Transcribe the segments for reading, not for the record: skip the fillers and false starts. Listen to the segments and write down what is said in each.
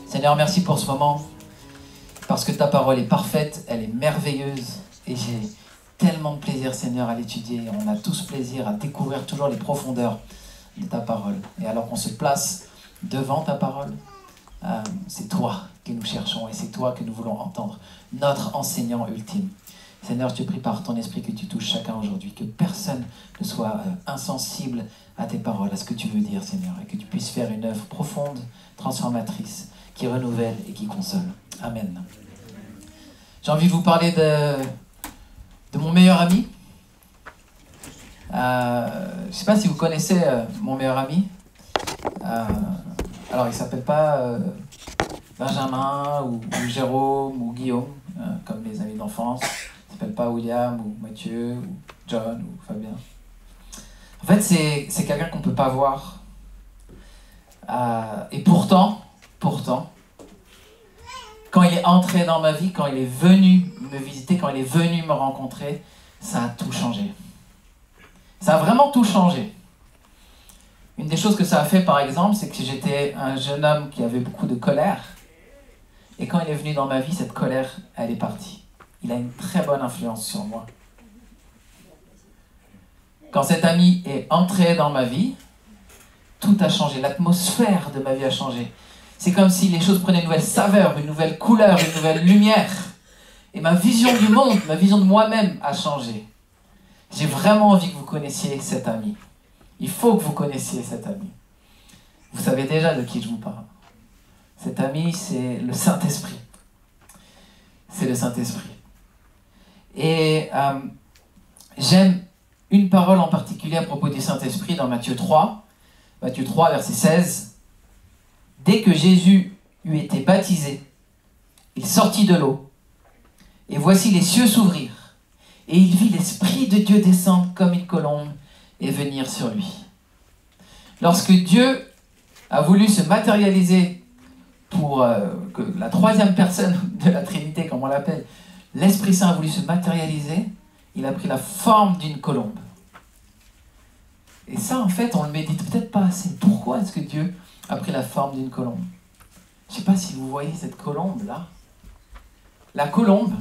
Seigneur, merci pour ce moment, parce que ta parole est parfaite, elle est merveilleuse, et j'ai tellement de plaisir, Seigneur, à l'étudier. On a tous plaisir à découvrir toujours les profondeurs de ta parole. Et alors qu'on se place devant ta parole, c'est toi que nous cherchons, et c'est toi que nous voulons entendre, notre enseignant ultime. Seigneur, je te prie par ton esprit que tu touches chacun aujourd'hui, que personne ne soit insensible à tes paroles, à ce que tu veux dire, Seigneur, et que tu puisses faire une œuvre profonde, transformatrice, qui renouvelle et qui console. Amen. J'ai envie de vous parler de mon meilleur ami. Je ne sais pas si vous connaissez mon meilleur ami. Alors, il ne s'appelle pas Benjamin ou Jérôme ou Guillaume, comme les amis d'enfance. Il ne s'appelle pas William ou Mathieu ou John ou Fabien. En fait, c'est quelqu'un qu'on ne peut pas voir. Et pourtant, quand il est entré dans ma vie, quand il est venu me visiter, quand il est venu me rencontrer, ça a tout changé. Ça a vraiment tout changé. Une des choses que ça a fait, par exemple, c'est que j'étais un jeune homme qui avait beaucoup de colère. Et quand il est venu dans ma vie, cette colère, elle est partie. Il a une très bonne influence sur moi. Quand cet ami est entré dans ma vie, tout a changé. L'atmosphère de ma vie a changé. C'est comme si les choses prenaient une nouvelle saveur, une nouvelle couleur, une nouvelle lumière. Et ma vision du monde, ma vision de moi-même a changé. J'ai vraiment envie que vous connaissiez cet ami. Il faut que vous connaissiez cet ami. Vous savez déjà de qui je vous parle. Cet ami, c'est le Saint-Esprit. C'est le Saint-Esprit. Et j'aime une parole en particulier à propos du Saint-Esprit dans Matthieu 3. Matthieu 3, verset 16. Dès que Jésus eut été baptisé, il sortit de l'eau. Et voici les cieux s'ouvrirent. Et il vit l'Esprit de Dieu descendre comme une colombe et venir sur lui. Lorsque Dieu a voulu se matérialiser pour que la troisième personne de la Trinité, comme on l'appelle, l'Esprit Saint a voulu se matérialiser, il a pris la forme d'une colombe. Et ça, en fait, on ne le médite peut-être pas assez. Pourquoi est-ce que Dieu a pris la forme d'une colombe? Je ne sais pas si vous voyez cette colombe-là. La colombe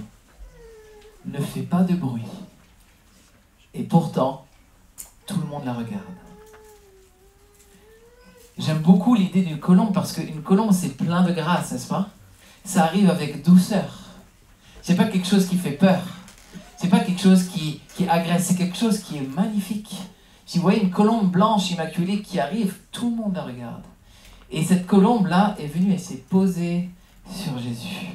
ne fait pas de bruit. Et pourtant, tout le monde la regarde. J'aime beaucoup l'idée d'une colombe parce qu'une colombe, c'est plein de grâce, n'est-ce pas? Ça arrive avec douceur. C'est pas quelque chose qui fait peur. C'est pas quelque chose qui agresse. C'est quelque chose qui est magnifique. Si vous voyez une colombe blanche immaculée qui arrive, tout le monde la regarde. Et cette colombe-là est venue et s'est posée sur Jésus.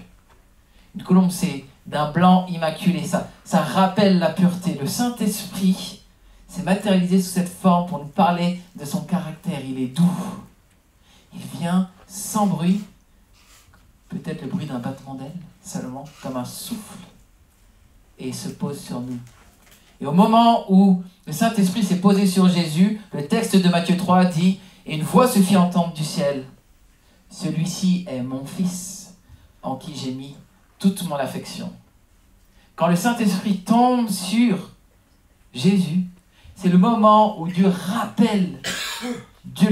Une colombe, c'est d'un blanc immaculé. Ça rappelle la pureté. Le Saint-Esprit s'est matérialisé sous cette forme pour nous parler de son caractère. Il est doux. Il vient sans bruit. Peut-être le bruit d'un battement d'aile, seulement, comme un souffle. Et il se pose sur nous. Et au moment où le Saint-Esprit s'est posé sur Jésus, le texte de Matthieu 3 dit « Et une voix se fit entendre du ciel. Celui-ci est mon Fils, en qui j'ai mis toute mon affection. » Quand le Saint-Esprit tombe sur Jésus, c'est le moment où Dieu le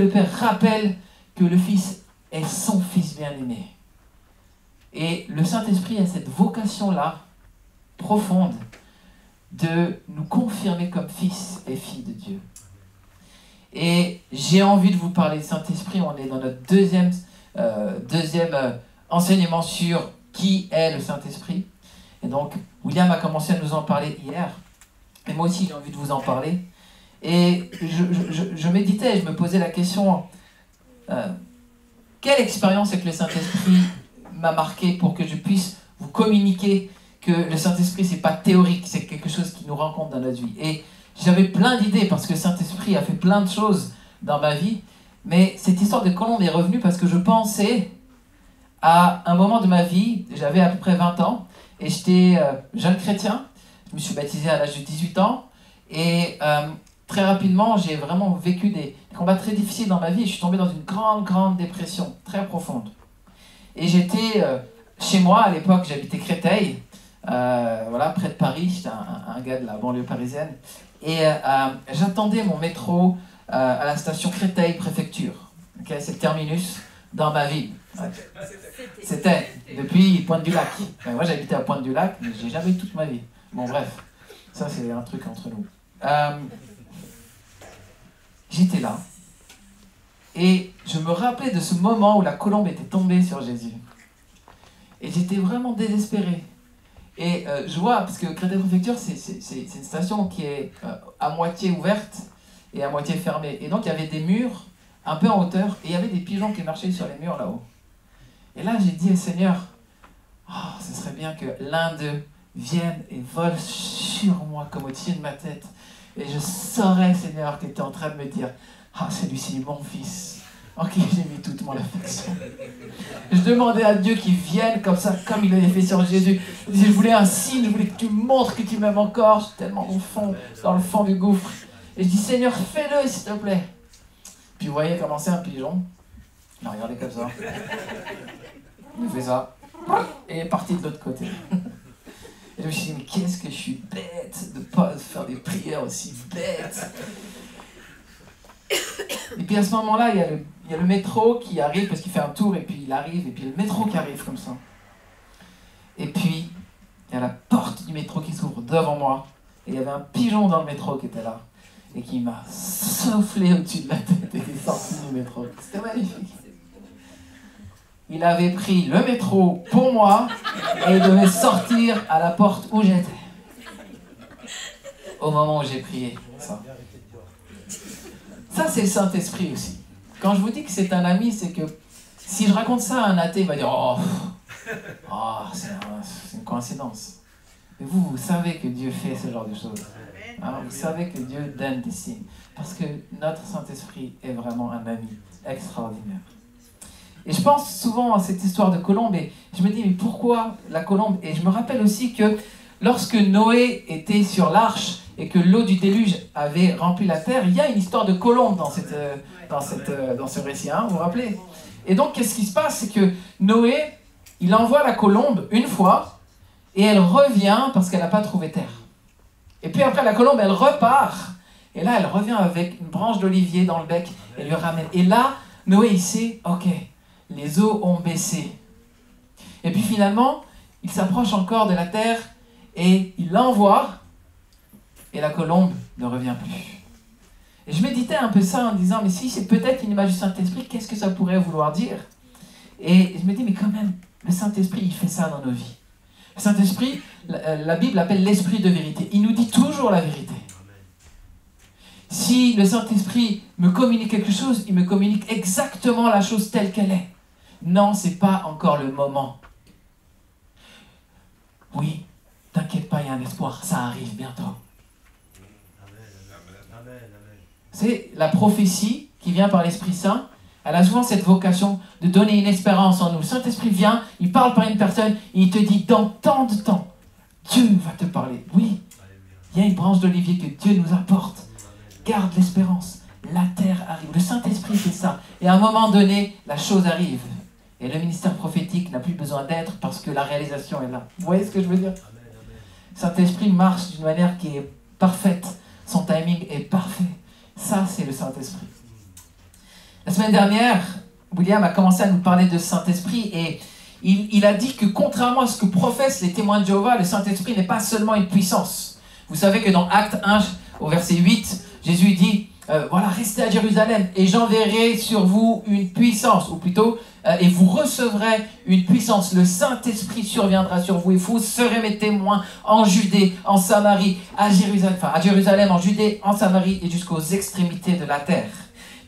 Père rappelle que le Fils est son Fils bien-aimé. Et le Saint-Esprit a cette vocation-là, profonde, de nous confirmer comme fils et filles de Dieu. Et j'ai envie de vous parler du Saint-Esprit. On est dans notre deuxième enseignement sur qui est le Saint-Esprit. Et donc, William a commencé à nous en parler hier. Et moi aussi, j'ai envie de vous en parler. Et je méditais, je me posais la question, quelle expérience avec le Saint-Esprit m'a marqué pour que je puisse vous communiquer que le Saint-Esprit, c'est pas théorique, c'est quelque chose qui nous rencontre dans notre vie. Et j'avais plein d'idées parce que le Saint-Esprit a fait plein de choses dans ma vie, mais cette histoire de colombe est revenue parce que je pensais à un moment de ma vie, j'avais à peu près 20 ans, et j'étais jeune chrétien, je me suis baptisé à l'âge de 18 ans, et très rapidement, j'ai vraiment vécu des combats très difficiles dans ma vie, et je suis tombé dans une grande dépression, très profonde. Et j'étais chez moi, à l'époque, j'habitais Créteil, voilà, près de Paris, j'étais un gars de la banlieue parisienne, et j'attendais mon métro à la station Créteil-Préfecture. Okay, c'est le terminus dans ma ville. C'était depuis Pointe-du-Lac. Moi, j'habitais à Pointe-du-Lac, mais j'ai jamais eu toute ma vie. Bon, bref, ça, c'est un truc entre nous. J'étais là, et je me rappelais de ce moment où la colombe était tombée sur Jésus. Et j'étais vraiment désespéré. Et je vois, parce que Créteil-Préfecture, c'est une station qui est à moitié ouverte et à moitié fermée. Et donc, il y avait des murs un peu en hauteur, et il y avait des pigeons qui marchaient sur les murs là-haut. Et là, j'ai dit, Seigneur, ce serait bien que l'un d'eux vienne et vole sur moi comme au-dessus de ma tête. Et je saurais, Seigneur, que tu es en train de me dire, celui-ci est mon fils, en qui j'ai mis toute mon affection. Je demandais à Dieu qu'il vienne comme ça, comme il avait fait sur Jésus. Je voulais un signe, je voulais que tu montres que tu m'aimes encore. Je suis tellement au fond, dans le fond du gouffre. Et je dis, Seigneur, fais-le, s'il te plaît. Puis vous voyez comment c'est un pigeon. Il a regardé comme ça. Il fait ça. Et il est parti de l'autre côté. Et je me suis dit, mais qu'est-ce que je suis bête de ne pas faire des prières aussi bêtes. Et puis à ce moment-là, il y a le métro qui arrive, parce qu'il fait un tour, et puis il arrive, et puis le métro qui arrive comme ça. Et puis, il y a la porte du métro qui s'ouvre devant moi, et il y avait un pigeon dans le métro qui était là, et qui m'a soufflé au-dessus de la tête et qui est sorti du métro. C'était magnifique. Il avait pris le métro pour moi, et il devait sortir à la porte où j'étais. Au moment où j'ai prié. Ça, c'est le Saint-Esprit aussi. Quand je vous dis que c'est un ami, c'est que si je raconte ça à un athée, il va dire c'est une coïncidence. Mais vous savez que Dieu fait ce genre de choses. Vous savez que Dieu donne des signes. Parce que notre Saint-Esprit est vraiment un ami extraordinaire. Et je pense souvent à cette histoire de colombe et je me dis, mais pourquoi la colombe? Et je me rappelle aussi que lorsque Noé était sur l'arche et que l'eau du déluge avait rempli la terre, il y a une histoire de colombe dans ce récit, vous vous rappelez? Et donc, qu'est-ce qui se passe? C'est que Noé, il envoie la colombe une fois et elle revient parce qu'elle n'a pas trouvé terre. Et puis après, la colombe, elle repart. Et là, elle revient avec une branche d'olivier dans le bec et lui ramène. Et là, Noé, il sait, ok, les eaux ont baissé. Et puis finalement, il s'approche encore de la terre et il l'envoie et la colombe ne revient plus. Et je méditais un peu ça en disant, mais si c'est peut-être une image du Saint-Esprit, qu'est-ce que ça pourrait vouloir dire? Et je me dis, mais quand même, le Saint-Esprit, il fait ça dans nos vies. Le Saint-Esprit, la Bible l'appelle l'Esprit de vérité. Il nous dit toujours la vérité. Si le Saint-Esprit me communique quelque chose, il me communique exactement la chose telle qu'elle est. Non, c'est pas encore le moment. Oui, t'inquiète pas, il y a un espoir, ça arrive bientôt. C'est la prophétie qui vient par l'Esprit Saint. Elle a souvent cette vocation de donner une espérance en nous. Le Saint-Esprit vient, il parle par une personne, et il te dit, dans tant de temps, Dieu va te parler. Oui, il y a une branche d'olivier que Dieu nous apporte. Garde l'espérance, la terre arrive. Le Saint-Esprit fait ça. Et à un moment donné, la chose arrive. Et le ministère prophétique n'a plus besoin d'être parce que la réalisation est là. Vous voyez ce que je veux dire? Le Saint-Esprit marche d'une manière qui est parfaite. Son timing est parfait. Ça, c'est le Saint-Esprit. La semaine dernière, William a commencé à nous parler de Saint-Esprit et il a dit que contrairement à ce que professent les témoins de Jéhovah, le Saint-Esprit n'est pas seulement une puissance. Vous savez que dans Acte 1, au verset 8, Jésus dit, voilà, restez à Jérusalem et j'enverrai sur vous une puissance, ou plutôt, et vous recevrez une puissance. Le Saint-Esprit surviendra sur vous et vous serez mes témoins en Judée, en Samarie, à Jérusalem, en Judée, en Samarie et jusqu'aux extrémités de la terre.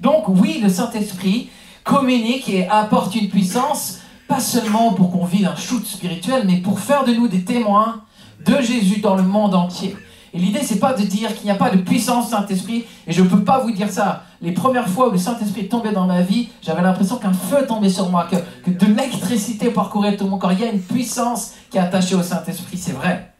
Donc oui, le Saint-Esprit communique et apporte une puissance, pas seulement pour qu'on vive un shoot spirituel, mais pour faire de nous des témoins de Jésus dans le monde entier. Et l'idée, c'est pas de dire qu'il n'y a pas de puissance Saint-Esprit, et je ne peux pas vous dire ça. Les premières fois où le Saint-Esprit est tombé dans ma vie, j'avais l'impression qu'un feu tombait sur moi, que de l'électricité parcourait tout mon corps. Il y a une puissance qui est attachée au Saint-Esprit, c'est vrai.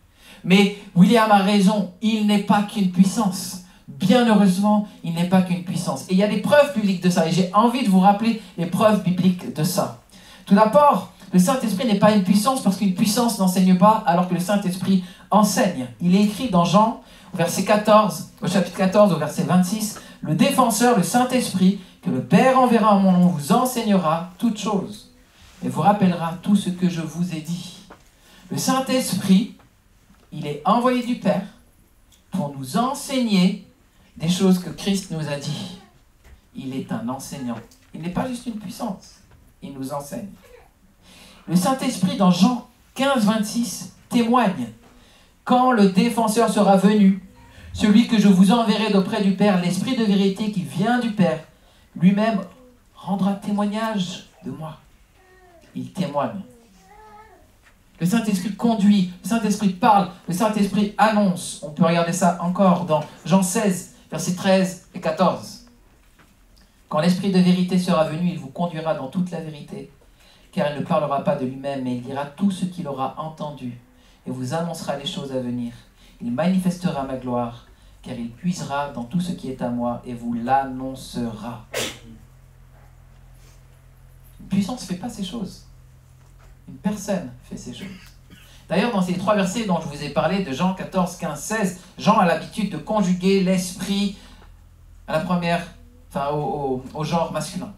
Mais William a raison, il n'est pas qu'une puissance. Bien heureusement, il n'est pas qu'une puissance. Et il y a des preuves bibliques de ça, et j'ai envie de vous rappeler les preuves bibliques de ça. Tout d'abord, le Saint-Esprit n'est pas une puissance parce qu'une puissance n'enseigne pas alors que le Saint-Esprit enseigne. Il est écrit dans Jean, au chapitre 14, au verset 26, le défenseur, le Saint-Esprit, que le Père enverra en mon nom, vous enseignera toutes choses et vous rappellera tout ce que je vous ai dit. Le Saint-Esprit, il est envoyé du Père pour nous enseigner des choses que Christ nous a dit. Il est un enseignant. Il n'est pas juste une puissance. Il nous enseigne. Le Saint-Esprit, dans Jean 15, 26, témoigne. Quand le défenseur sera venu, celui que je vous enverrai d'auprès du Père, l'Esprit de vérité qui vient du Père, lui-même rendra témoignage de moi. Il témoigne. Le Saint-Esprit conduit, le Saint-Esprit parle, le Saint-Esprit annonce. On peut regarder ça encore dans Jean 16, versets 13 et 14. Quand l'Esprit de vérité sera venu, il vous conduira dans toute la vérité, car il ne parlera pas de lui-même, mais il dira tout ce qu'il aura entendu, et vous annoncera les choses à venir. Il manifestera ma gloire, car il puisera dans tout ce qui est à moi, et vous l'annoncera. Une puissance ne fait pas ces choses. Une personne fait ces choses. D'ailleurs, dans ces 3 versets dont je vous ai parlé, de Jean 14, 15, 16, Jean a l'habitude de conjuguer l'esprit à la première, au genre masculin.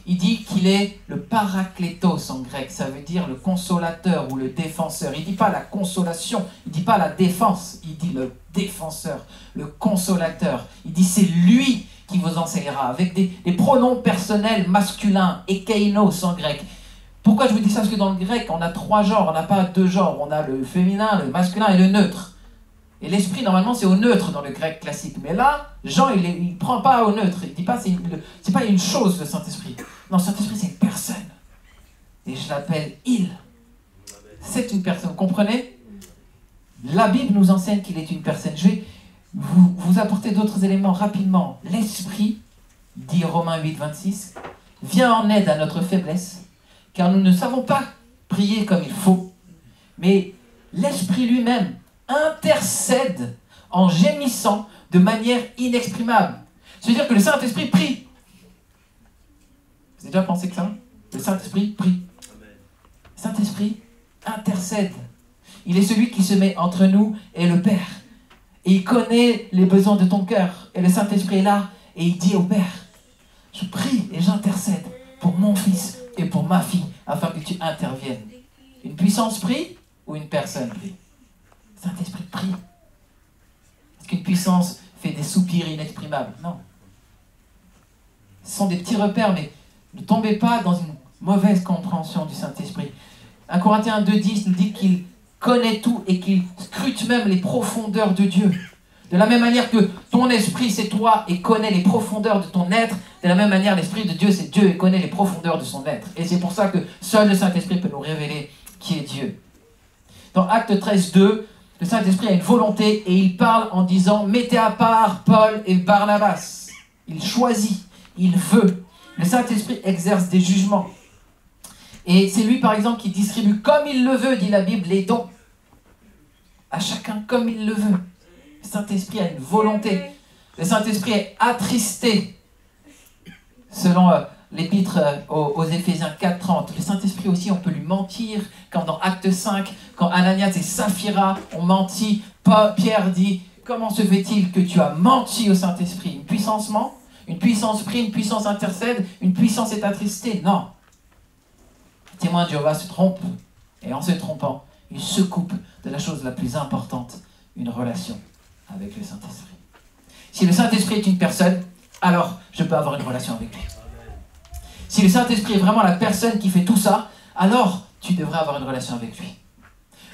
Il dit qu'il est le paraklétos en grec, ça veut dire le consolateur ou le défenseur. Il ne dit pas la consolation, il ne dit pas la défense, il dit le défenseur, le consolateur. Il dit c'est lui qui vous enseignera, avec des pronoms personnels masculins, ekeinos en grec. Pourquoi je vous dis ça? Parce que dans le grec, on a 3 genres, on n'a pas 2 genres. On a le féminin, le masculin et le neutre. Et l'esprit, normalement, c'est au neutre dans le grec classique. Mais là, Jean, il ne prend pas au neutre. Il ne dit pas c'est pas une chose, le Saint-Esprit. Non, le Saint-Esprit, c'est une personne. Et je l'appelle il. C'est une personne. Vous comprenez? La Bible nous enseigne qu'il est une personne. Je vais vous apporter d'autres éléments rapidement. L'Esprit, dit Romains 8, 26, vient en aide à notre faiblesse, car nous ne savons pas prier comme il faut, mais l'Esprit lui-même intercède en gémissant de manière inexprimable. C'est-à-dire que le Saint-Esprit prie. Vous avez déjà pensé que ça? Le Saint-Esprit prie. Le Saint-Esprit intercède. Il est celui qui se met entre nous et le Père. Et il connaît les besoins de ton cœur. Et le Saint-Esprit est là et il dit au Père, je prie et j'intercède pour mon fils et pour ma fille, afin que tu interviennes. Une puissance prie ou une personne prie? Saint-Esprit prie. Est-ce qu'une puissance fait des soupirs inexprimables? Non. Ce sont des petits repères, mais ne tombez pas dans une mauvaise compréhension du Saint-Esprit. 1 Corinthiens 2,10 nous dit qu'il connaît tout et qu'il scrute même les profondeurs de Dieu. De la même manière que ton esprit, c'est toi et connaît les profondeurs de ton être, de la même manière, l'Esprit de Dieu, c'est Dieu et connaît les profondeurs de son être. Et c'est pour ça que seul le Saint-Esprit peut nous révéler qui est Dieu. Dans Actes 13, 2, le Saint-Esprit a une volonté et il parle en disant « Mettez à part Paul et Barnabas ». Il choisit, il veut. Le Saint-Esprit exerce des jugements. Et c'est lui, par exemple, qui distribue comme il le veut, dit la Bible, les dons. À chacun comme il le veut. Le Saint-Esprit a une volonté. Le Saint-Esprit est attristé. Selon l'épître aux Éphésiens 4:30. Le Saint-Esprit aussi, on peut lui mentir. Comme dans Acte 5, quand Ananias et Saphira ont menti, Pierre dit, comment se fait-il que tu as menti au Saint-Esprit? Une puissance ment? Une puissance prie? Une puissance intercède? Une puissance est attristée? Non. Les témoins de Jéhovah se trompent. Et en se trompant, ils se coupent de la chose la plus importante, une relation avec le Saint-Esprit. Si le Saint-Esprit est une personne, alors je peux avoir une relation avec lui. Si le Saint-Esprit est vraiment la personne qui fait tout ça, alors tu devrais avoir une relation avec lui.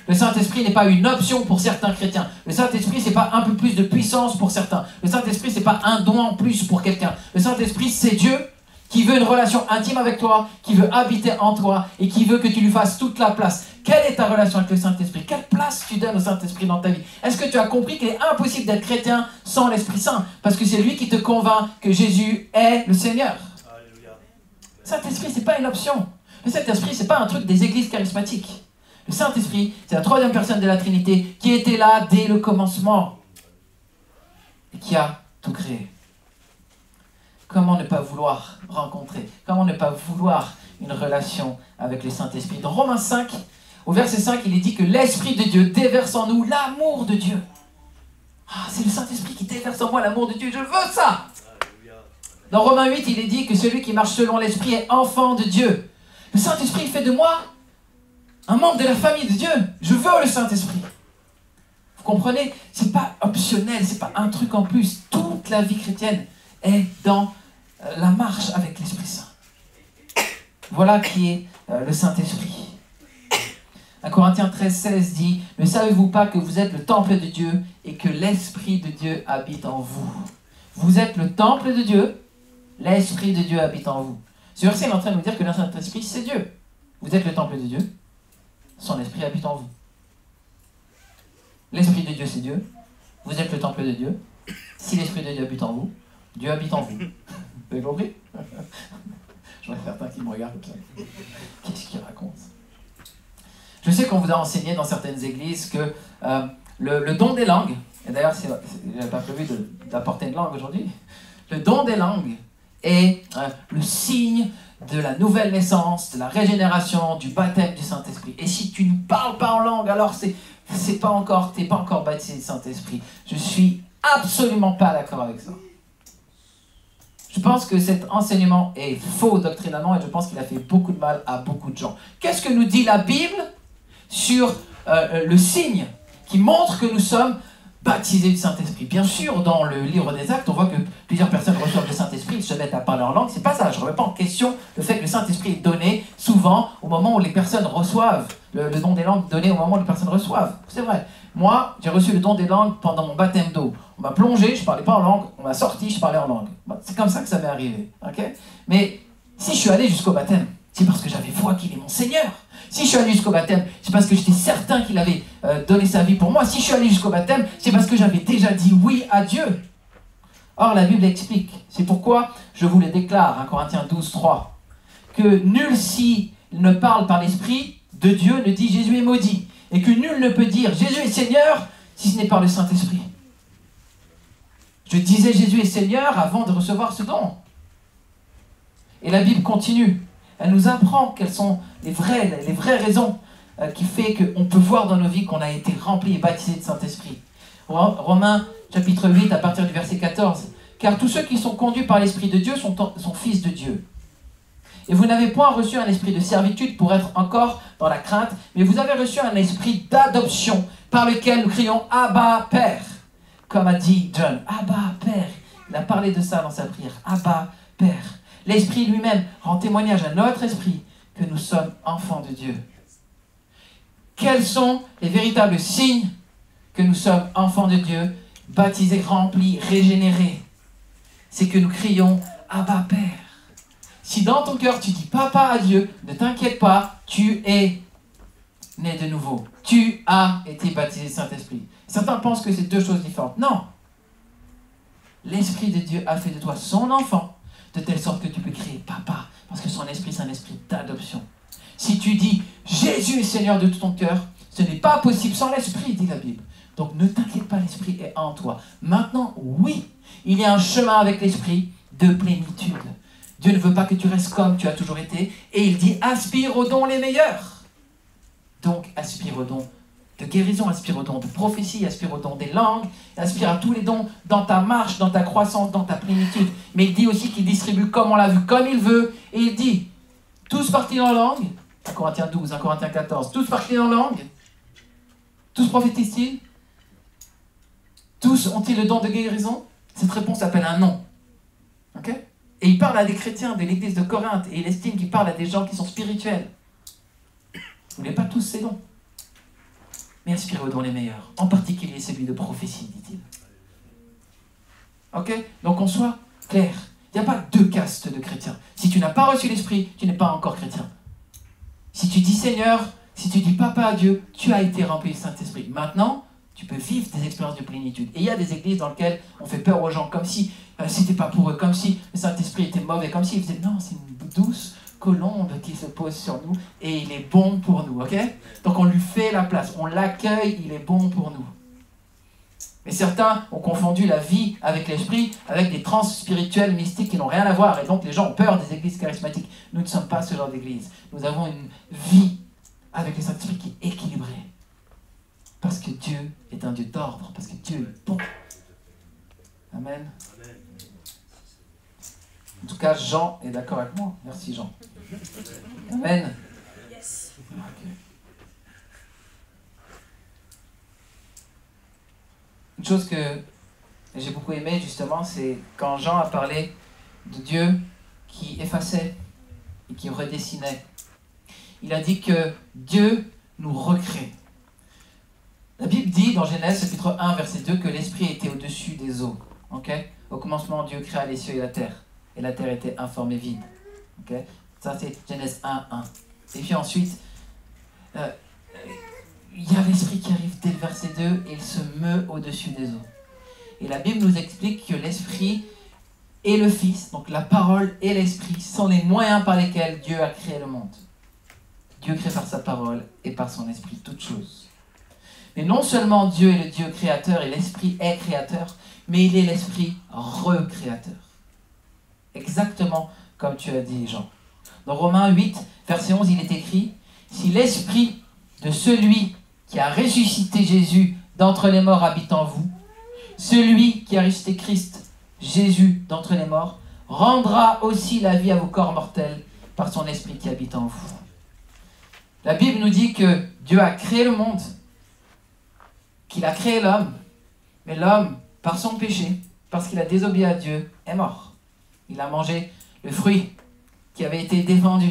Le Saint-Esprit n'est pas une option pour certains chrétiens. Le Saint-Esprit, c'est pas un peu plus de puissance pour certains. Le Saint-Esprit, c'est pas un don en plus pour quelqu'un. Le Saint-Esprit, c'est Dieu qui veut une relation intime avec toi, qui veut habiter en toi et qui veut que tu lui fasses toute la place. Quelle est ta relation avec le Saint-Esprit? Quelle place tu donnes au Saint-Esprit dans ta vie? Est-ce que tu as compris qu'il est impossible d'être chrétien sans l'Esprit Saint? Parce que c'est lui qui te convainc que Jésus est le Seigneur. Le Saint-Esprit, c'est pas une option. Le Saint-Esprit, c'est pas un truc des églises charismatiques. Le Saint-Esprit, c'est la troisième personne de la Trinité qui était là dès le commencement et qui a tout créé. Comment ne pas vouloir rencontrer? Comment ne pas vouloir une relation avec le Saint-Esprit? Dans Romains 5, au verset 5, il est dit que l'Esprit de Dieu déverse en nous l'amour de Dieu. Ah, c'est le Saint-Esprit qui déverse en moi l'amour de Dieu, je veux ça. Dans Romains 8, il est dit que celui qui marche selon l'Esprit est enfant de Dieu. Le Saint-Esprit fait de moi un membre de la famille de Dieu. Je veux le Saint-Esprit. Vous comprenez? C'est pas optionnel, c'est pas un truc en plus. Toute la vie chrétienne est dans la marche avec l'Esprit Saint. Voilà qui est le Saint-Esprit. 1 Corinthiens 13,16 dit « Ne savez-vous pas que vous êtes le temple de Dieu et que l'Esprit de Dieu habite en vous ?» Vous êtes le temple de Dieu, l'Esprit de Dieu habite en vous. Ce verset est en train de nous dire que le Saint-Esprit, c'est Dieu. Vous êtes le temple de Dieu, son Esprit habite en vous. L'Esprit de Dieu, c'est Dieu. Vous êtes le temple de Dieu. Si l'Esprit de Dieu habite en vous, Dieu habite en vous. Vous avez compris? Je vois certains qui me regardent comme ça. Qu'est-ce qu'il raconte? Je sais qu'on vous a enseigné dans certaines églises que le don des langues, et d'ailleurs, je n'avais pas prévu d'apporter une langue aujourd'hui, le don des langues est le signe de la nouvelle naissance, de la régénération, du baptême du Saint-Esprit. Et si tu ne parles pas en langue, alors tu n'es pas encore baptisé du Saint-Esprit. Je ne suis absolument pas d'accord avec ça. Je pense que cet enseignement est faux doctrinalement et je pense qu'il a fait beaucoup de mal à beaucoup de gens. Qu'est-ce que nous dit la Bible sur le signe qui montre que nous sommes baptisés du Saint-Esprit? Bien sûr, dans le livre des Actes, on voit que plusieurs personnes reçoivent le Saint-Esprit, ils se mettent à parler en langue. C'est pas ça, je ne remets pas en question le fait que le Saint-Esprit est donné souvent au moment où les personnes reçoivent, le don des langues donné au moment où les personnes reçoivent. C'est vrai. Moi, j'ai reçu le don des langues pendant mon baptême d'eau. On m'a plongé, je ne parlais pas en langue, on m'a sorti, je parlais en langue. C'est comme ça que ça m'est arrivé. Okay? Mais si je suis allé jusqu'au baptême, c'est parce que j'avais foi qu'il est mon Seigneur. Si je suis allé jusqu'au baptême, c'est parce que j'étais certain qu'il avait donné sa vie pour moi. Si je suis allé jusqu'au baptême, c'est parce que j'avais déjà dit oui à Dieu. Or, la Bible explique. C'est pourquoi je vous le déclare, 1 Corinthiens 12, 3, que nul s'il ne parle par l'Esprit de Dieu ne dit Jésus est maudit. Et que nul ne peut dire Jésus est Seigneur si ce n'est par le Saint-Esprit. Je disais Jésus est Seigneur avant de recevoir ce don. Et la Bible continue. Elle nous apprend quelles sont les vraies raisons qui fait qu'on peut voir dans nos vies qu'on a été rempli et baptisé de Saint-Esprit. Romains chapitre 8 à partir du verset 14. Car tous ceux qui sont conduits par l'Esprit de Dieu sont fils de Dieu. Et vous n'avez point reçu un esprit de servitude pour être encore dans la crainte, mais vous avez reçu un esprit d'adoption par lequel nous crions « Abba, Père ». Comme a dit John, « Abba, Père ». Il a parlé de ça dans sa prière, « Abba, Père ». L'Esprit lui-même rend témoignage à notre esprit que nous sommes enfants de Dieu. Quels sont les véritables signes que nous sommes enfants de Dieu, baptisés, remplis, régénérés? C'est que nous crions « Abba, Père ». Si dans ton cœur tu dis papa à Dieu, ne t'inquiète pas, tu es né de nouveau. Tu as été baptisé du Saint-Esprit. Certains pensent que c'est deux choses différentes. Non. L'Esprit de Dieu a fait de toi son enfant, de telle sorte que tu peux crier papa, parce que son esprit, c'est un esprit d'adoption. Si tu dis Jésus est Seigneur de tout ton cœur, ce n'est pas possible sans l'Esprit, dit la Bible. Donc ne t'inquiète pas, l'Esprit est en toi. Maintenant, oui, il y a un chemin avec l'Esprit de plénitude. Dieu ne veut pas que tu restes comme tu as toujours été. Et il dit, aspire aux dons les meilleurs. Donc, aspire aux dons de guérison, aspire aux dons de prophétie, aspire aux dons des langues, aspire à tous les dons dans ta marche, dans ta croissance, dans ta plénitude. Mais il dit aussi qu'il distribue comme on l'a vu, comme il veut. Et il dit, tous partis en langue, 1 Corinthiens 12, 1 Corinthiens 14, tous partis en langue, tous prophétisent-ils? Tous ont-ils le don de guérison? Cette réponse s'appelle un non. Ok? Et il parle à des chrétiens de l'église de Corinthe, et il estime qu'il parle à des gens qui sont spirituels. Vous n'avez pas tous ces dons. Mais aspirez aux dons les meilleurs, en particulier celui de prophétie, dit-il. Ok? Donc on soit clair. Il n'y a pas deux castes de chrétiens. Si tu n'as pas reçu l'Esprit, tu n'es pas encore chrétien. Si tu dis Seigneur, si tu dis Papa à Dieu, tu as été rempli du Saint-Esprit. Maintenant, tu peux vivre des expériences de plénitude. Et il y a des églises dans lesquelles on fait peur aux gens, comme si c'était pas pour eux, comme si le Saint-Esprit était mauvais, comme s'ils disaient non, c'est une douce colombe qui se pose sur nous et il est bon pour nous, ok? Donc on lui fait la place, on l'accueille, il est bon pour nous. Mais certains ont confondu la vie avec l'esprit, avec des trans spirituelles mystiques qui n'ont rien à voir, et donc les gens ont peur des églises charismatiques. Nous ne sommes pas ce genre d'église. Nous avons une vie avec le Saint-Esprit qui est équilibrée. Parce que Dieu est un Dieu d'ordre, parce que Dieu est bon. Amen. En tout cas, Jean est d'accord avec moi. Merci Jean. Amen. Okay. Une chose que j'ai beaucoup aimé justement, c'est quand Jean a parlé de Dieu qui effaçait et qui redessinait. Il a dit que Dieu nous recrée. La Bible dit dans Genèse chapitre 1 verset 2 que l'esprit était au-dessus des eaux. Okay? Au commencement, Dieu créa les cieux et la terre était informe et vide. Okay? Ça c'est Genèse 1, 1. Et puis ensuite, il y a l'esprit qui arrive dès le verset 2 et il se meut au-dessus des eaux. Et la Bible nous explique que l'esprit et le Fils, donc la parole et l'esprit, sont les moyens par lesquels Dieu a créé le monde. Dieu crée par sa parole et par son esprit toutes choses. Mais non seulement Dieu est le Dieu créateur et l'esprit est créateur, mais il est l'esprit recréateur. Exactement comme tu as dit, Jean. Dans Romains 8, verset 11, il est écrit « Si l'esprit de celui qui a ressuscité Jésus d'entre les morts habite en vous, celui qui a ressuscité Christ, Jésus d'entre les morts, rendra aussi la vie à vos corps mortels par son esprit qui habite en vous. » La Bible nous dit que Dieu a créé le monde, qu'il a créé l'homme, mais l'homme, par son péché, parce qu'il a désobéi à Dieu, est mort. Il a mangé le fruit qui avait été défendu.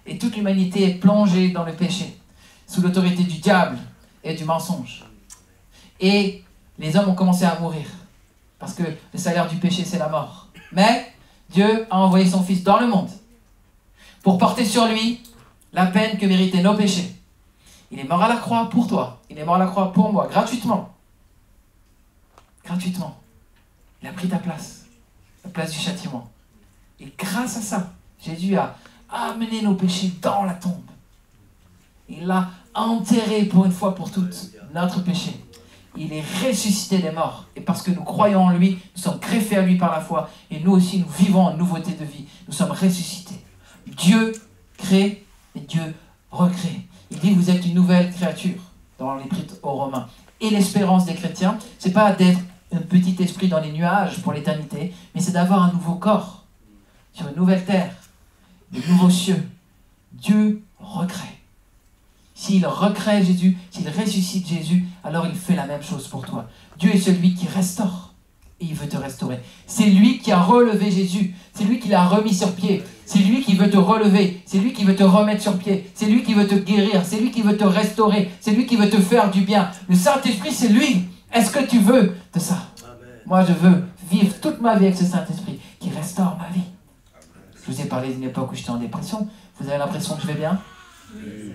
Et toute l'humanité est plongée dans le péché, sous l'autorité du diable et du mensonge. Et les hommes ont commencé à mourir, parce que le salaire du péché, c'est la mort. Mais Dieu a envoyé son Fils dans le monde, pour porter sur lui la peine que méritaient nos péchés. Il est mort à la croix pour toi, il est mort à la croix pour moi, gratuitement. Gratuitement. Il a pris ta place, la place du châtiment. Et grâce à ça, Jésus a amené nos péchés dans la tombe. Il a enterré pour une fois pour toutes notre péché. Il est ressuscité des morts. Et parce que nous croyons en lui, nous sommes greffés à lui par la foi. Et nous aussi, nous vivons en nouveauté de vie. Nous sommes ressuscités. Dieu crée et Dieu recrée. Il dit, vous êtes une nouvelle créature dans l'Épître aux Romains. Et l'espérance des chrétiens, c'est pas d'être un petit esprit dans les nuages pour l'éternité, mais c'est d'avoir un nouveau corps sur une nouvelle terre, de nouveaux cieux. Dieu recrée. S'il recrée Jésus, s'il ressuscite Jésus, alors il fait la même chose pour toi. Dieu est celui qui restaure et il veut te restaurer. C'est lui qui a relevé Jésus. C'est lui qui l'a remis sur pied. C'est lui qui veut te relever. C'est lui qui veut te remettre sur pied. C'est lui qui veut te guérir. C'est lui qui veut te restaurer. C'est lui qui veut te faire du bien. Le Saint-Esprit, c'est lui. Est-ce que tu veux de ça? Amen. Moi, je veux vivre toute ma vie avec ce Saint-Esprit qui restaure ma vie. Je vous ai parlé d'une époque où j'étais en dépression. Vous avez l'impression que je vais bien? Oui.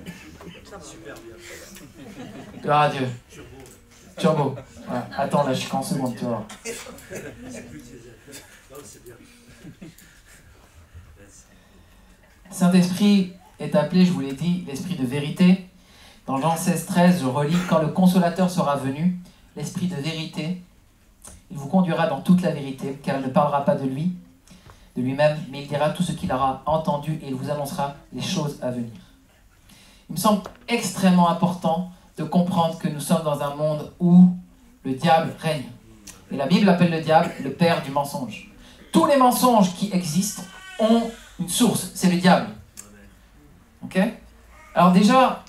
Super bien. Gloire à Dieu. Turbo. Ouais. Attends, là, je suis qu'en seconde, tu vois. Saint-Esprit est appelé, je vous l'ai dit, l'Esprit de vérité. Dans Jean 16, 13, je relis, « Quand le Consolateur sera venu, l'Esprit de vérité, il vous conduira dans toute la vérité, car il ne parlera pas de lui-même, mais il dira tout ce qu'il aura entendu et il vous annoncera les choses à venir. » Il me semble extrêmement important de comprendre que nous sommes dans un monde où le diable règne. Et la Bible appelle le diable le père du mensonge. Tous les mensonges qui existent ont une source, c'est le diable. Ok? Alors déjà,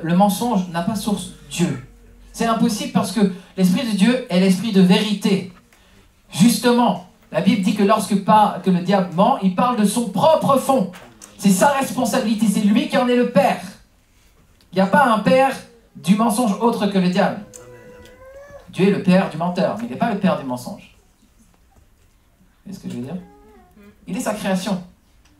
le mensonge n'a pas source Dieu. C'est impossible parce que l'Esprit de Dieu est l'Esprit de vérité. Justement, la Bible dit que lorsque que le diable ment, il parle de son propre fond. C'est sa responsabilité, c'est lui qui en est le père. Il n'y a pas un père du mensonge autre que le diable. Dieu est le père du menteur, mais il n'est pas le père du mensonge. Vous voyez ce que je veux dire? Il est sa création.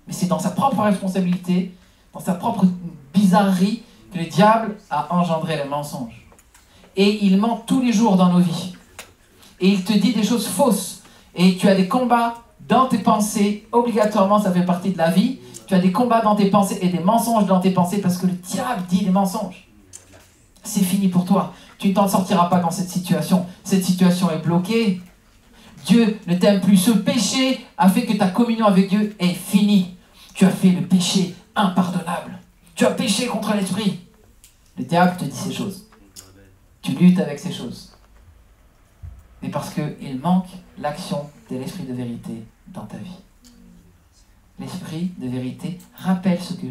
Mais c'est dans sa propre responsabilité, dans sa propre bizarrerie, que le diable a engendré le mensonge. Et il ment tous les jours dans nos vies. Et il te dit des choses fausses. Et tu as des combats dans tes pensées, obligatoirement, ça fait partie de la vie. Tu as des combats dans tes pensées et des mensonges dans tes pensées parce que le diable dit des mensonges. C'est fini pour toi. Tu ne t'en sortiras pas dans cette situation. Cette situation est bloquée. Dieu ne t'aime plus. Ce péché a fait que ta communion avec Dieu est finie. Tu as fait le péché impardonnable. Tu as péché contre l'esprit. Le diable te dit ces choses. tu luttes avec ces choses, mais parce qu'il manque l'action de l'esprit de vérité dans ta vie. L'esprit de vérité rappelle ce que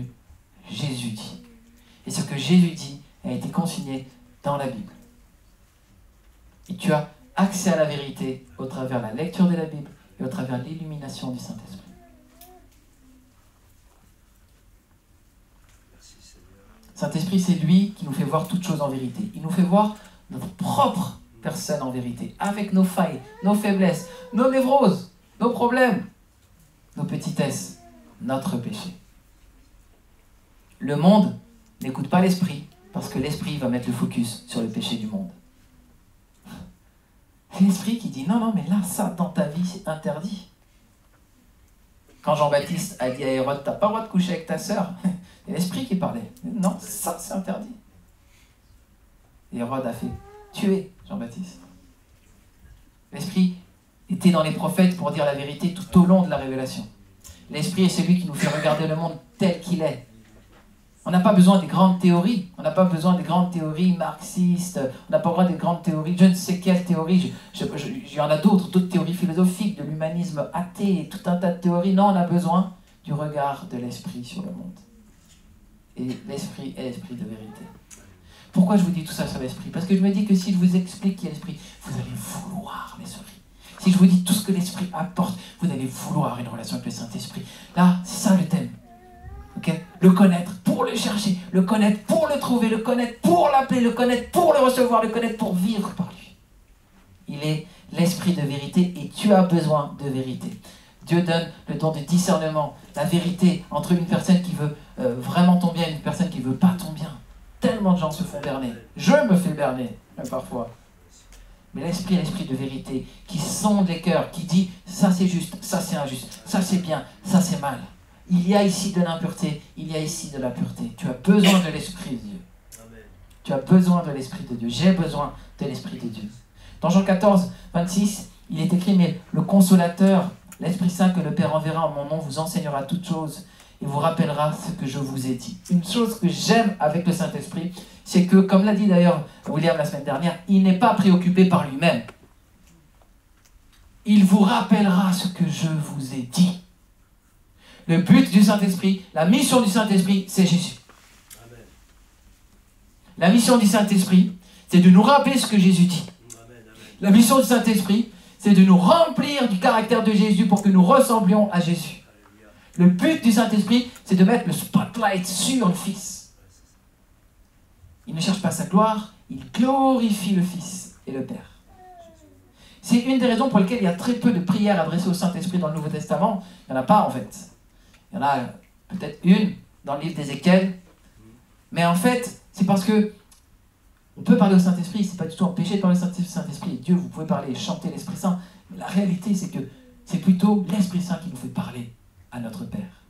Jésus dit. Et ce que Jésus dit a été consigné dans la Bible. Et tu as accès à la vérité au travers de la lecture de la Bible et au travers de l'illumination du Saint-Esprit. Saint-Esprit, c'est lui qui nous fait voir toutes choses en vérité. Il nous fait voir notre propre personne en vérité, avec nos failles, nos faiblesses, nos névroses, nos problèmes, nos petitesses, notre péché. Le monde n'écoute pas l'esprit, parce que l'esprit va mettre le focus sur le péché du monde. C'est l'esprit qui dit, non, mais là, ça, dans ta vie, c'est interdit. Quand Jean-Baptiste a dit à Hérode, t'as pas le droit de coucher avec ta sœur, c'est l'esprit qui parlait. Non, ça, c'est interdit. Et Hérode a fait tuer Jean-Baptiste. L'esprit était dans les prophètes pour dire la vérité tout au long de la révélation. L'esprit est celui qui nous fait regarder le monde tel qu'il est. On n'a pas besoin des grandes théories. On n'a pas besoin des grandes théories marxistes. On n'a pas besoin des grandes théories, je ne sais quelle théorie. Il y en a d'autres théories philosophiques, de l'humanisme athée, tout un tas de théories. Non, on a besoin du regard de l'esprit sur le monde. Et l'esprit est l'esprit de vérité. Pourquoi je vous dis tout ça sur l'esprit? Parce que je me dis que si je vous explique qui est l'esprit, vous allez vouloir l'esprit. Si je vous dis tout ce que l'esprit apporte, vous allez vouloir une relation avec le Saint-Esprit. Là, c'est ça le thème. Okay? Le connaître pour le chercher, le connaître pour le trouver, le connaître pour l'appeler, le connaître pour le recevoir, le connaître pour vivre par lui. Il est l'esprit de vérité et tu as besoin de vérité. Dieu donne le don de discernement, la vérité entre une personne qui veut vraiment ton bien et une personne qui ne veut pas ton bien. Tellement de gens se font berner. Je me fais berner, même parfois. Mais l'esprit est l'esprit de vérité qui sonde les cœurs, qui dit ça c'est juste, ça c'est injuste, ça c'est bien, ça c'est mal. Il y a ici de l'impureté, il y a ici de la pureté. Tu as besoin de l'esprit de Dieu. Tu as besoin de l'esprit de Dieu. J'ai besoin de l'esprit de Dieu. Dans Jean 14, 26, il est écrit, mais le consolateur, l'Esprit Saint que le Père enverra en mon nom, vous enseignera toutes choses et vous rappellera ce que je vous ai dit. Une chose que j'aime avec le Saint-Esprit, c'est que, comme l'a dit d'ailleurs William la semaine dernière, il n'est pas préoccupé par lui-même. Il vous rappellera ce que je vous ai dit. Le but du Saint-Esprit, la mission du Saint-Esprit, c'est Jésus. Amen. La mission du Saint-Esprit, c'est de nous rappeler ce que Jésus dit. Amen. La mission du Saint-Esprit, c'est de nous remplir du caractère de Jésus pour que nous ressemblions à Jésus. Le but du Saint-Esprit, c'est de mettre le spotlight sur le Fils. Il ne cherche pas sa gloire, il glorifie le Fils et le Père. C'est une des raisons pour lesquelles il y a très peu de prières adressées au Saint-Esprit dans le Nouveau Testament. Il n'y en a pas en fait. Il y en a peut-être une dans le livre d'Ézéchiel. Mais en fait, c'est parce que on peut parler au Saint-Esprit, c'est pas du tout un péché de parler au Saint-Esprit. Dieu, vous pouvez parler et chanter l'Esprit Saint. Mais la réalité, c'est que c'est plutôt l'Esprit Saint qui nous fait parler à notre Père.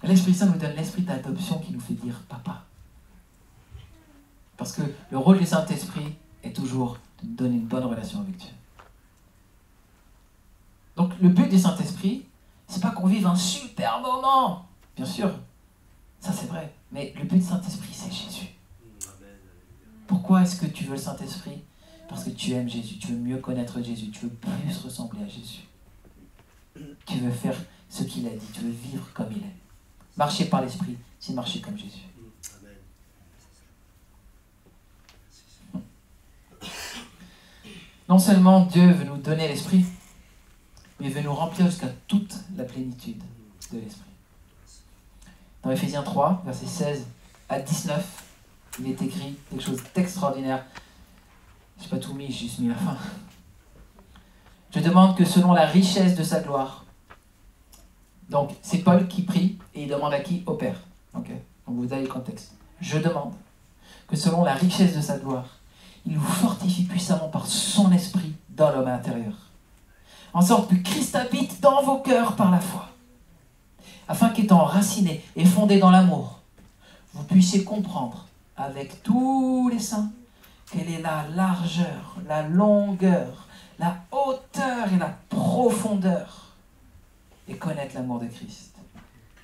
L'Esprit Saint nous donne l'esprit d'adoption qui nous fait dire « Papa ». Parce que le rôle du Saint-Esprit est toujours de nous donner une bonne relation avec Dieu. Donc le but du Saint-Esprit, c'est pas qu'on vive un super moment. Bien sûr, ça c'est vrai. Mais le but du Saint-Esprit, c'est Jésus. Pourquoi est-ce que tu veux le Saint-Esprit? Parce que tu aimes Jésus, tu veux mieux connaître Jésus, tu veux plus ressembler à Jésus. Tu veux faire ce qu'il a dit, tu veux vivre comme il est. Marcher par l'Esprit, c'est marcher comme Jésus. Non seulement Dieu veut nous donner l'Esprit, mais il veut nous remplir jusqu'à toute la plénitude de l'Esprit. Dans Éphésiens 3, versets 16 à 19, il est écrit quelque chose d'extraordinaire. Je n'ai pas tout mis, j'ai juste mis la fin. Je demande que selon la richesse de sa gloire, donc c'est Paul qui prie et il demande à qui? Au Père. Okay. Donc vous avez le contexte. Je demande que selon la richesse de sa gloire, il vous fortifie puissamment par son esprit dans l'homme intérieur, en sorte que Christ habite dans vos cœurs par la foi, afin qu'étant enraciné et fondé dans l'amour, vous puissiez comprendre avec tous les saints quelle est la largeur, la longueur, la hauteur et la profondeur, et connaître l'amour de Christ,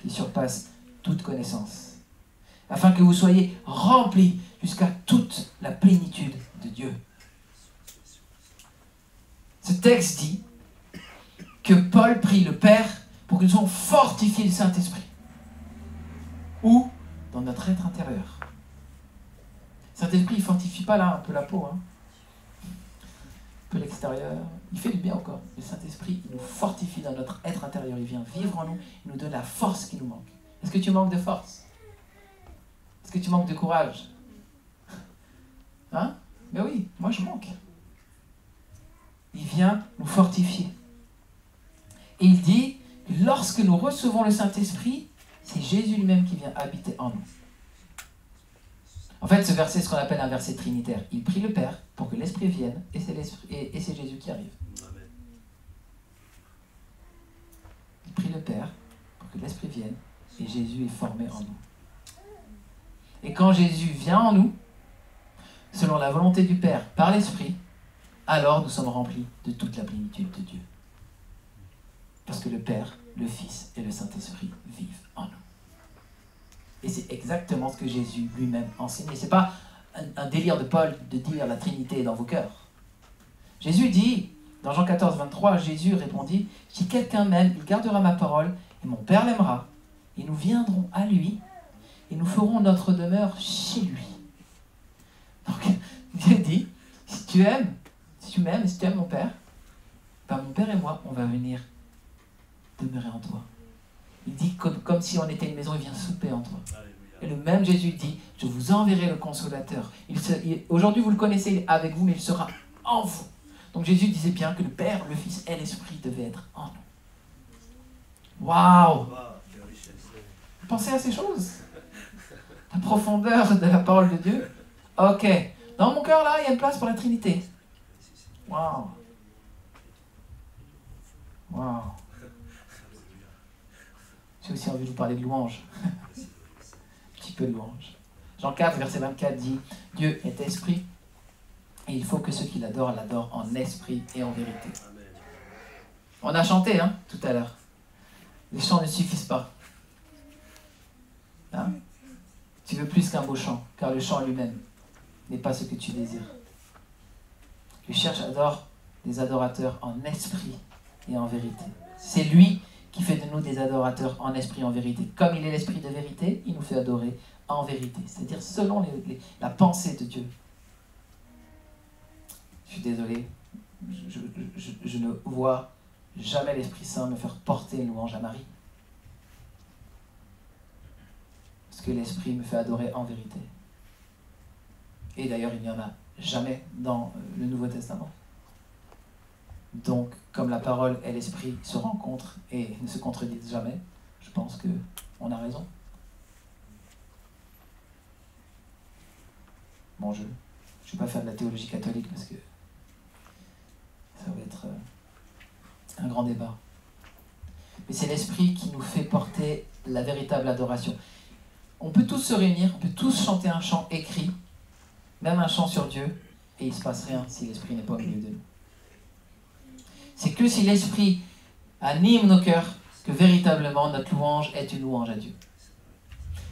qui surpasse toute connaissance, afin que vous soyez remplis jusqu'à toute la plénitude de Dieu. Ce texte dit que Paul prie le Père pour que nous soyons fortifiés du Saint-Esprit. Où? Dans notre être intérieur. Le Saint-Esprit, il ne fortifie pas là un peu la peau, hein. Un peu l'extérieur. Il fait du bien encore. Le Saint-Esprit, il nous fortifie dans notre être intérieur. Il vient vivre en nous. Il nous donne la force qui nous manque. Est-ce que tu manques de force? Est-ce que tu manques de courage? Hein? Ben oui, moi je manque. Il vient nous fortifier. Et il dit, lorsque nous recevons le Saint-Esprit, c'est Jésus lui-même qui vient habiter en nous. En fait, ce verset, c'est ce qu'on appelle un verset trinitaire. Il prie le Père pour que l'Esprit vienne, et c'est Jésus qui arrive. Amen. Il prie le Père pour que l'Esprit vienne, et Jésus est formé en nous. Et quand Jésus vient en nous, selon la volonté du Père, par l'Esprit, alors nous sommes remplis de toute la plénitude de Dieu. Parce que le Père, le Fils et le Saint-Esprit vivent en nous. Et c'est exactement ce que Jésus lui-même enseignait. Ce n'est pas un délire de Paul de dire la Trinité est dans vos cœurs. Jésus dit, dans Jean 14, 23, Jésus répondit, « Si quelqu'un m'aime, il gardera ma parole, et mon Père l'aimera, et nous viendrons à lui, et nous ferons notre demeure chez lui. » Donc, Dieu dit, si tu aimes, si tu m'aimes et si tu aimes mon Père, ben mon Père et moi, on va venir demeurer en toi. Il dit comme si on était une maison, il vient souper en toi. Et le même Jésus dit, je vous enverrai le Consolateur. Aujourd'hui, vous le connaissez avec vous, mais il sera en vous. Donc Jésus disait bien que le Père, le Fils et l'Esprit devaient être en nous. Waouh! Pensez à ces choses. La profondeur de la parole de Dieu. Ok. Dans mon cœur, là, il y a une place pour la Trinité. Waouh! Waouh! J'ai aussi envie de vous parler de louange. Un petit peu de louange. Jean 4, verset 24 dit, Dieu est esprit, et il faut que ceux qui l'adorent l'adorent en esprit et en vérité. On a chanté, hein, tout à l'heure. Les chants ne suffisent pas. Hein? Tu veux plus qu'un beau chant, car le chant lui-même n'est pas ce que tu désires. Il cherche des adorateurs en esprit et en vérité. C'est lui qui fait de nous des adorateurs en esprit et en vérité. Comme il est l'esprit de vérité, il nous fait adorer en vérité, c'est-à-dire selon la pensée de Dieu. Je suis désolé, je ne vois jamais l'Esprit Saint me faire porter une louange à Marie. Parce que l'Esprit me fait adorer en vérité. Et d'ailleurs, il n'y en a jamais dans le Nouveau Testament. Donc, comme la parole et l'Esprit se rencontrent et ne se contredisent jamais, je pense qu'on a raison. Bon, je ne vais pas faire de la théologie catholique parce que ça va être un grand débat. Mais c'est l'Esprit qui nous fait porter la véritable adoration. On peut tous se réunir, on peut tous chanter un chant écrit, même un chant sur Dieu, et il ne se passe rien si l'Esprit n'est pas au milieu de nous. C'est que si l'Esprit anime nos cœurs, que véritablement notre louange est une louange à Dieu.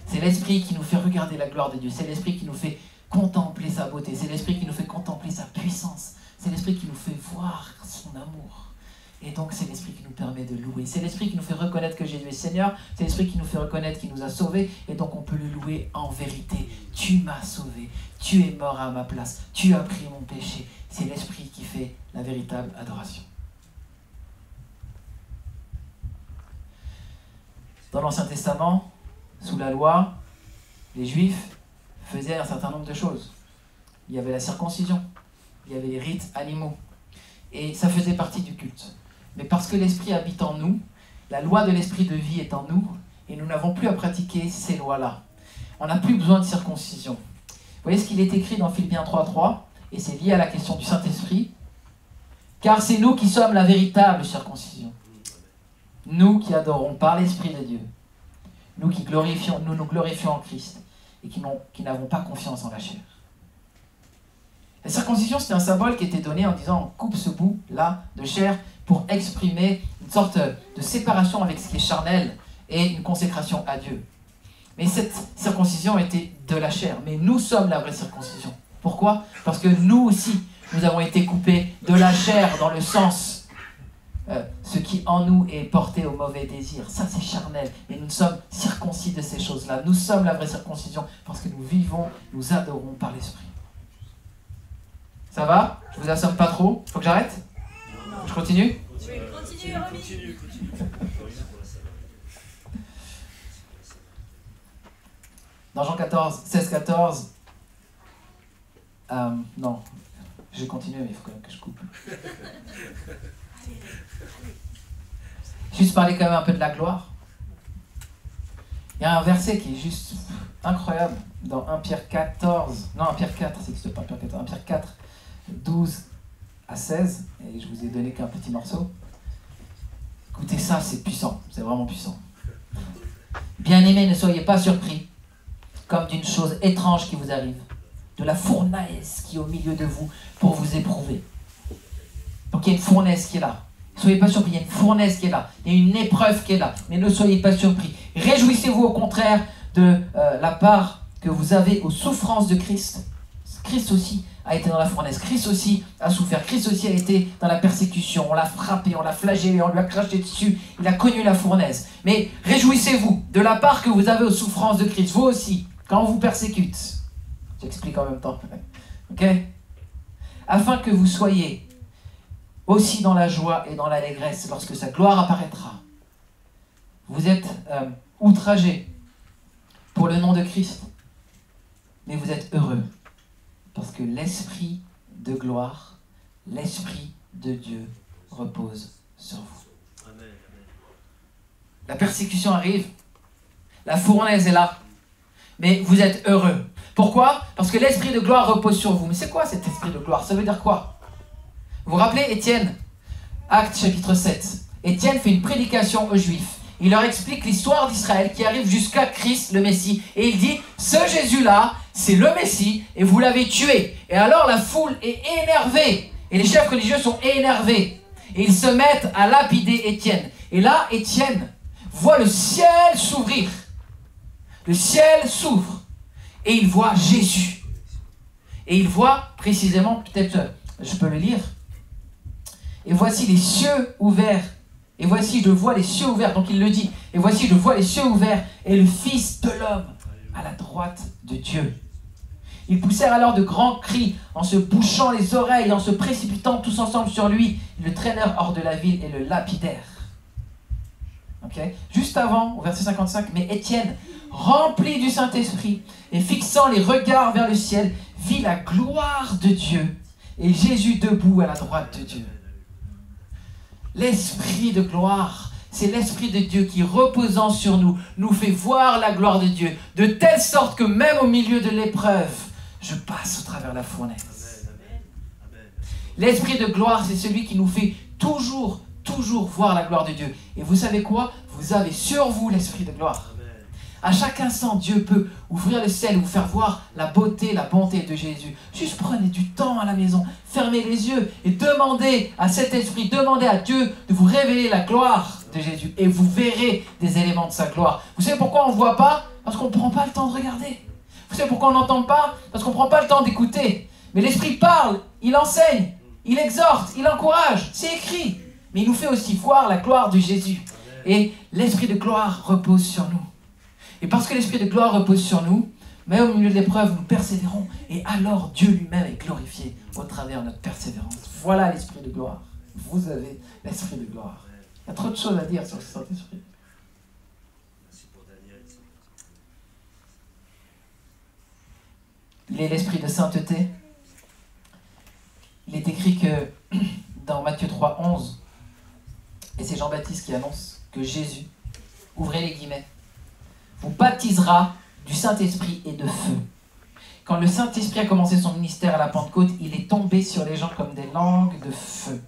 C'est l'Esprit qui nous fait regarder la gloire de Dieu, c'est l'Esprit qui nous fait contempler sa beauté, c'est l'Esprit qui nous fait contempler sa puissance, c'est l'Esprit qui nous fait voir son amour. Et donc c'est l'Esprit qui nous permet de louer. C'est l'Esprit qui nous fait reconnaître que Jésus est Seigneur. C'est l'Esprit qui nous fait reconnaître qu'il nous a sauvés. Et donc on peut le louer en vérité. Tu m'as sauvé. Tu es mort à ma place. Tu as pris mon péché. C'est l'Esprit qui fait la véritable adoration. Dans l'Ancien Testament, sous la loi, les Juifs faisaient un certain nombre de choses. Il y avait la circoncision. Il y avait les rites animaux. Et ça faisait partie du culte. Mais parce que l'Esprit habite en nous, la loi de l'Esprit de vie est en nous, et nous n'avons plus à pratiquer ces lois-là. On n'a plus besoin de circoncision. Vous voyez ce qu'il est écrit dans Philippiens 3.3, et c'est lié à la question du Saint-Esprit. Car c'est nous qui sommes la véritable circoncision. Nous qui adorons par l'Esprit de Dieu. Nous qui nous glorifions en Christ, et qui n'avons pas confiance en la chair. La circoncision, c'était un symbole qui était donné en disant on coupe ce bout-là de chair pour exprimer une sorte de séparation avec ce qui est charnel et une consécration à Dieu. Mais cette circoncision était de la chair. Mais nous sommes la vraie circoncision. Pourquoi? Parce que nous aussi, nous avons été coupés de la chair dans le sens ce qui en nous est porté au mauvais désir. Ça, c'est charnel. Mais nous sommes circoncis de ces choses-là. Nous sommes la vraie circoncision parce que nous vivons, nous adorons par l'Esprit. Ça va? Je vous assomme pas trop? Faut que j'arrête? Je continue? Continue. Dans Jean 16-14, non, je vais continuer, mais il faut quand même que je coupe. Juste parler quand même un peu de la gloire. Il y a un verset qui est juste incroyable dans 1 Pierre 14, non 1 Pierre 4, c'est pas 1 Pierre 14, 1 Pierre 4, 12 à 16, et je vous ai donné qu'un petit morceau. Écoutez ça, c'est puissant, c'est vraiment puissant. Bien-aimés, ne soyez pas surpris, comme d'une chose étrange qui vous arrive, de la fournaise qui est au milieu de vous pour vous éprouver. Donc il y a une fournaise qui est là. Ne soyez pas surpris, il y a une fournaise qui est là. Il y a une épreuve qui est là. Mais ne soyez pas surpris. Réjouissez-vous au contraire de la part que vous avez aux souffrances de Christ. Christ aussi a été dans la fournaise. Christ aussi a souffert. Christ aussi a été dans la persécution. On l'a frappé, on l'a flagellé, on lui a craché dessus. Il a connu la fournaise. Mais réjouissez-vous de la part que vous avez aux souffrances de Christ. Vous aussi, quand on vous persécute. J'explique en même temps. Ok? Afin que vous soyez aussi dans la joie et dans l'allégresse lorsque sa gloire apparaîtra. Vous êtes outragés pour le nom de Christ, mais vous êtes heureux parce que l'Esprit de gloire, l'Esprit de Dieu repose sur vous. Amen. La persécution arrive, la fournaise est là, mais vous êtes heureux. Pourquoi? Parce que l'Esprit de gloire repose sur vous. Mais c'est quoi cet Esprit de gloire? Ça veut dire quoi? Vous vous rappelez Étienne, Actes chapitre 7. Étienne fait une prédication aux Juifs. Il leur explique l'histoire d'Israël qui arrive jusqu'à Christ, le Messie. Et il dit, ce Jésus-là, c'est le Messie et vous l'avez tué. Et alors la foule est énervée. Et les chefs religieux sont énervés. Et ils se mettent à lapider Étienne. Et là, Étienne voit le ciel s'ouvrir. Le ciel s'ouvre. Et il voit Jésus. Et il voit précisément, peut-être je peux le lire. Et voici les cieux ouverts. Et voici, je vois les cieux ouverts. Donc il le dit. Et voici, je vois les cieux ouverts. Et le Fils de l'homme à la droite de Dieu. Ils poussèrent alors de grands cris, en se bouchant les oreilles, en se précipitant tous ensemble sur lui. Ils le traînèrent hors de la ville et le lapidèrent. Okay. Juste avant, au verset 55, mais Étienne, rempli du Saint-Esprit et fixant les regards vers le ciel, vit la gloire de Dieu et Jésus debout à la droite de Dieu. L'Esprit de gloire, c'est l'Esprit de Dieu qui, reposant sur nous, nous fait voir la gloire de Dieu, de telle sorte que même au milieu de l'épreuve, je passe au travers la fournaise. L'Esprit de gloire, c'est celui qui nous fait toujours voir la gloire de Dieu. Et vous savez quoi? Vous avez sur vous l'Esprit de gloire. À chaque instant, Dieu peut ouvrir le ciel et vous faire voir la beauté, la bonté de Jésus. Juste prenez du temps à la maison, fermez les yeux et demandez à cet esprit, demandez à Dieu de vous révéler la gloire de Jésus. Et vous verrez des éléments de sa gloire. Vous savez pourquoi on ne voit pas? Parce qu'on ne prend pas le temps de regarder. Vous savez pourquoi on n'entend pas? Parce qu'on ne prend pas le temps d'écouter. Mais l'esprit parle, il enseigne, il exhorte, il encourage. C'est écrit. Mais il nous fait aussi voir la gloire de Jésus. Et l'esprit de gloire repose sur nous. Et parce que l'Esprit de gloire repose sur nous, même au milieu de l'épreuve, nous persévérons. Et alors, Dieu lui-même est glorifié au travers de notre persévérance. Voilà l'Esprit de gloire. Vous avez l'Esprit de gloire. Il y a trop de choses à dire sur ce Saint-Esprit. Merci pour Daniel. Il est l'Esprit de sainteté. Il est écrit que dans Matthieu 3, 11, et c'est Jean-Baptiste qui annonce que Jésus, ouvrez les guillemets, vous baptisera du Saint-Esprit et de feu. Quand le Saint-Esprit a commencé son ministère à la Pentecôte, il est tombé sur les gens comme des langues de feu.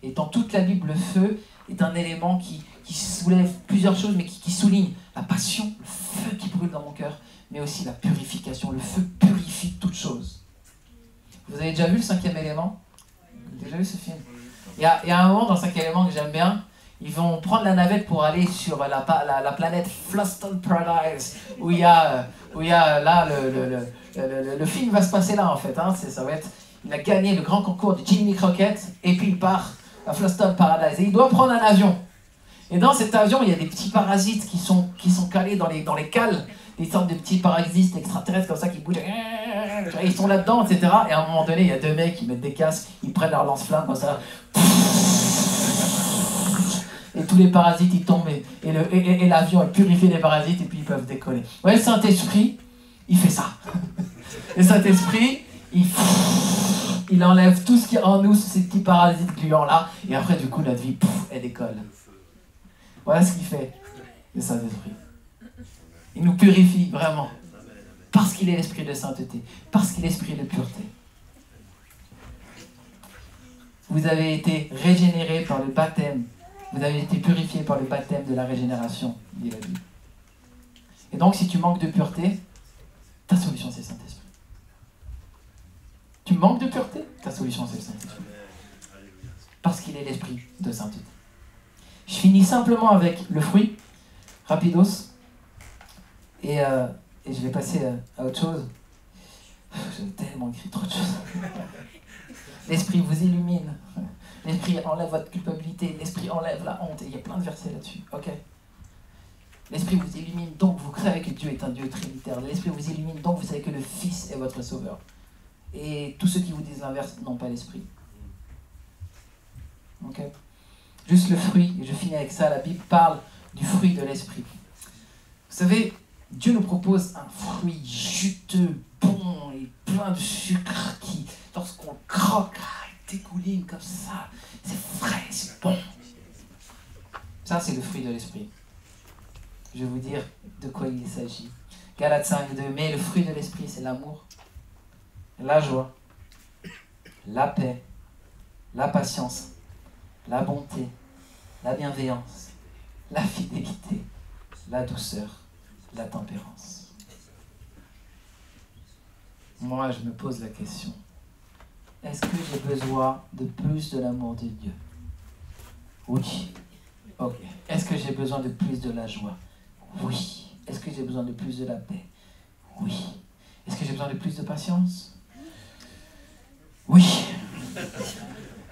Et dans toute la Bible, le feu est un élément qui soulève plusieurs choses, mais qui souligne la passion, le feu qui brûle dans mon cœur, mais aussi la purification. Le feu purifie toutes choses. Vous avez déjà vu le 5e élément? Vous avez déjà vu ce film? Il y a un moment dans le 5e élément que j'aime bien. Ils vont prendre la navette pour aller sur la planète Fluston Paradise, où il y a là, le film va se passer là en fait. Hein, ça va être, il a gagné le grand concours de Jiminy Crockett, et puis il part à Fluston Paradise. Et il doit prendre un avion. Et dans cet avion, il y a des petits parasites qui sont calés dans les cales, des sortes de petits parasites extraterrestres comme ça qui bougent. Ils sont là-dedans, etc. Et à un moment donné, il y a deux mecs qui mettent des casques, ils prennent leur lance-flamme comme ça. Et tous les parasites, ils tombent, et l'avion est purifié des parasites, et puis ils peuvent décoller. Ouais, le Saint-Esprit, il fait ça. Le Saint-Esprit, il enlève tout ce qui est en nous, ces petits parasites gluants-là, et après, du coup, notre vie, elle décolle. Voilà ce qu'il fait, le Saint-Esprit. Il nous purifie, vraiment. Parce qu'il est l'esprit de sainteté, parce qu'il est l'esprit de pureté. Vous avez été régénérés par le baptême. Vous avez été purifiés par le baptême de la régénération, dit la Bible. Et donc, si tu manques de pureté, ta solution, c'est le Saint-Esprit. Tu manques de pureté, ta solution, c'est le Saint-Esprit. Parce qu'il est l'esprit de sainteté. Je finis simplement avec le fruit, rapidos, et je vais passer à autre chose. J'ai tellement écrit trop de choses. L'esprit vous illumine. L'esprit enlève votre culpabilité. L'esprit enlève la honte. Et il y a plein de versets là-dessus. Ok. L'esprit vous illumine, donc vous savez que Dieu est un Dieu trinitaire. L'esprit vous illumine, donc vous savez que le Fils est votre sauveur. Et tous ceux qui vous disent l'inverse n'ont pas l'esprit. Ok. Juste le fruit, et je finis avec ça. La Bible parle du fruit de l'esprit. Vous savez, Dieu nous propose un fruit juteux, bon et plein de sucre qui, lorsqu'on le croque, il dégouline comme ça. C'est frais, c'est bon. Ça, c'est le fruit de l'esprit. Je vais vous dire de quoi il s'agit. Galates 5:2. Mais le fruit de l'esprit, c'est l'amour, la joie, la paix, la patience, la bonté, la bienveillance, la fidélité, la douceur, la tempérance. Moi, je me pose la question. Est-ce que j'ai besoin de plus de l'amour de Dieu? Oui. Ok. Est-ce que j'ai besoin de plus de la joie? Oui. Est-ce que j'ai besoin de plus de la paix? Oui. Est-ce que j'ai besoin de plus de patience? Oui.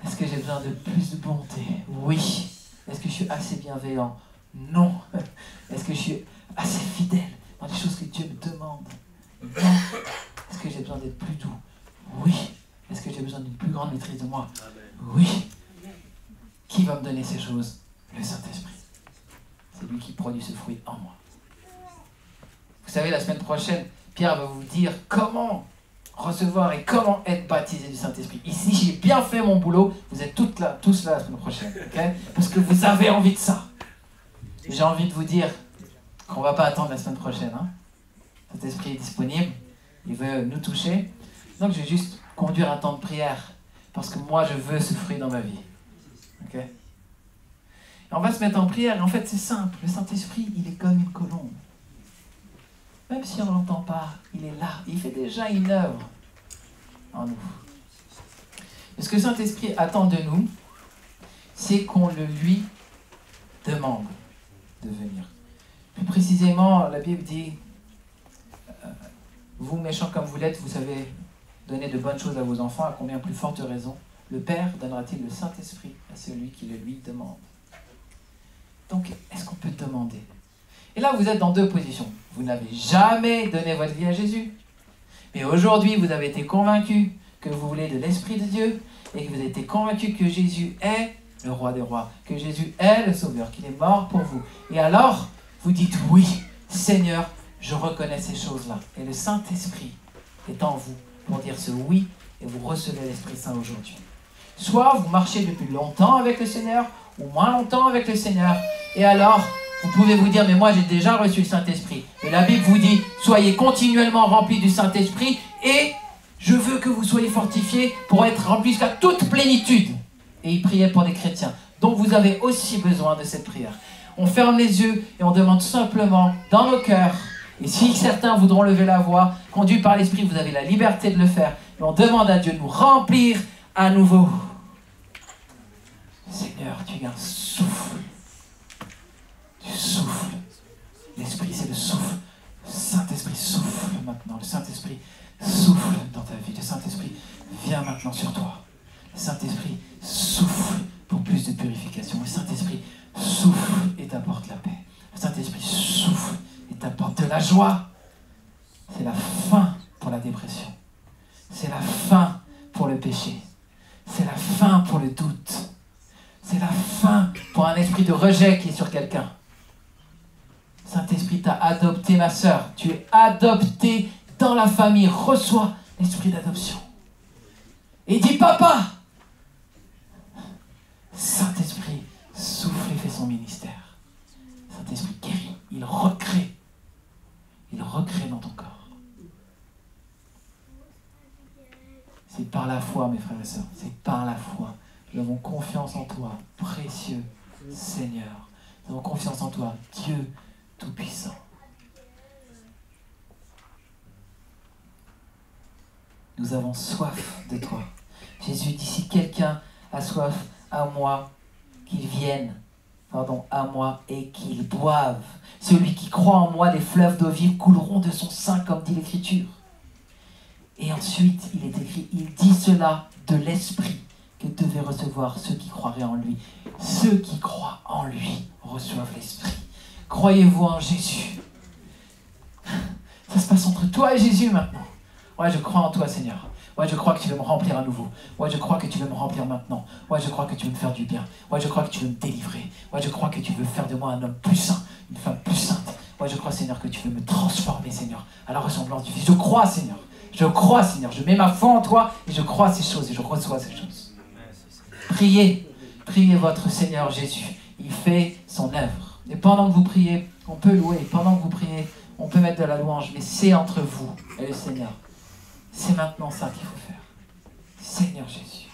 Est-ce que j'ai besoin de plus de bonté? Oui. Est-ce que je suis assez bienveillant? Non. Est-ce que je suis assez fidèle dans les choses que Dieu me demande? Non. Est-ce que j'ai besoin d'être plus doux? Oui. Est-ce que j'ai besoin d'une plus grande maîtrise de moi? Oui. Qui va me donner ces choses? Le Saint-Esprit. C'est lui qui produit ce fruit en moi. Vous savez, la semaine prochaine, Pierre va vous dire comment recevoir et comment être baptisé du Saint-Esprit. Ici, j'ai bien fait mon boulot. Vous êtes tous là la semaine prochaine. Okay? Parce que vous avez envie de ça. J'ai envie de vous dire qu'on ne va pas attendre la semaine prochaine. Hein? Saint-Esprit est disponible. Il veut nous toucher. Donc, je vais juste conduire un temps de prière. Parce que moi, je veux ce fruit dans ma vie. Okay? Et on va se mettre en prière. Et en fait, c'est simple. Le Saint-Esprit, il est comme une colombe. Même si on ne l'entend pas, il est là. Il fait déjà une œuvre en nous. Et ce que le Saint-Esprit attend de nous, c'est qu'on le lui demande de venir. Plus précisément, la Bible dit vous, méchants comme vous l'êtes, vous savez donner de bonnes choses à vos enfants, à combien plus forte raison le Père donnera-t-il le Saint-Esprit à celui qui le lui demande. Donc, est-ce qu'on peut demander? Et là, vous êtes dans deux positions. Vous n'avez jamais donné votre vie à Jésus. Mais aujourd'hui, vous avez été convaincu que vous voulez de l'Esprit de Dieu et que vous avez été convaincu que Jésus est le roi des rois, que Jésus est le Sauveur, qu'il est mort pour vous. Et alors, vous dites oui, Seigneur, je reconnais ces choses-là. Et le Saint-Esprit est en vous pour dire ce oui et vous recevez l'Esprit Saint aujourd'hui. Soit vous marchez depuis longtemps avec le Seigneur ou moins longtemps avec le Seigneur. Et alors, vous pouvez vous dire, mais moi j'ai déjà reçu le Saint-Esprit. Et la Bible vous dit, soyez continuellement remplis du Saint-Esprit et je veux que vous soyez fortifiés pour être remplis jusqu'à toute plénitude. Et il priait pour des chrétiens. Donc vous avez aussi besoin de cette prière. On ferme les yeux et on demande simplement dans nos cœurs. Et si certains voudront lever la voix, conduits par l'Esprit, vous avez la liberté de le faire. Et on demande à Dieu de nous remplir à nouveau. Seigneur, tu es un souffle la joie. C'est la fin pour la dépression. C'est la fin pour le péché. C'est la fin pour le doute. C'est la fin pour un esprit de rejet qui est sur quelqu'un. Saint-Esprit t'a adopté, ma sœur. Tu es adopté dans la famille. Reçois l'esprit d'adoption. Et dis papa. Saint-Esprit souffle et fait son ministère. Saint-Esprit guérit. Il recrée. Il recrée dans ton corps. C'est par la foi, mes frères et sœurs. C'est par la foi. Nous avons confiance en toi, précieux Seigneur. Nous avons confiance en toi, Dieu Tout-Puissant. Nous avons soif de toi. Jésus dit, si quelqu'un a soif, à moi, qu'il vienne, à moi et qu'il boive. Celui qui croit en moi, des fleuves d'eau vive couleront de son sein, comme dit l'Écriture. Et ensuite, il est écrit, il dit cela de l'Esprit que devaient recevoir ceux qui croiraient en lui. Ceux qui croient en lui reçoivent l'Esprit. Croyez-vous en Jésus? Ça se passe entre toi et Jésus maintenant. Ouais, je crois en toi, Seigneur. Ouais, je crois que tu veux me remplir à nouveau. Ouais, je crois que tu veux me remplir maintenant. Ouais, je crois que tu veux me faire du bien. Ouais, je crois que tu veux me délivrer. Ouais, je crois que tu veux faire de moi un homme plus saint, une femme plus sainte. Ouais, je crois, Seigneur, que tu veux me transformer, Seigneur, à la ressemblance du Fils. Je crois, Seigneur. Je crois, Seigneur. Je mets ma foi en toi et je crois ces choses et je reçois ces choses. Priez. Priez votre Seigneur Jésus. Il fait son œuvre. Et pendant que vous priez, on peut louer. Pendant que vous priez, on peut mettre de la louange. Mais c'est entre vous et le Seigneur. C'est maintenant ça qu'il faut faire. Seigneur Jésus.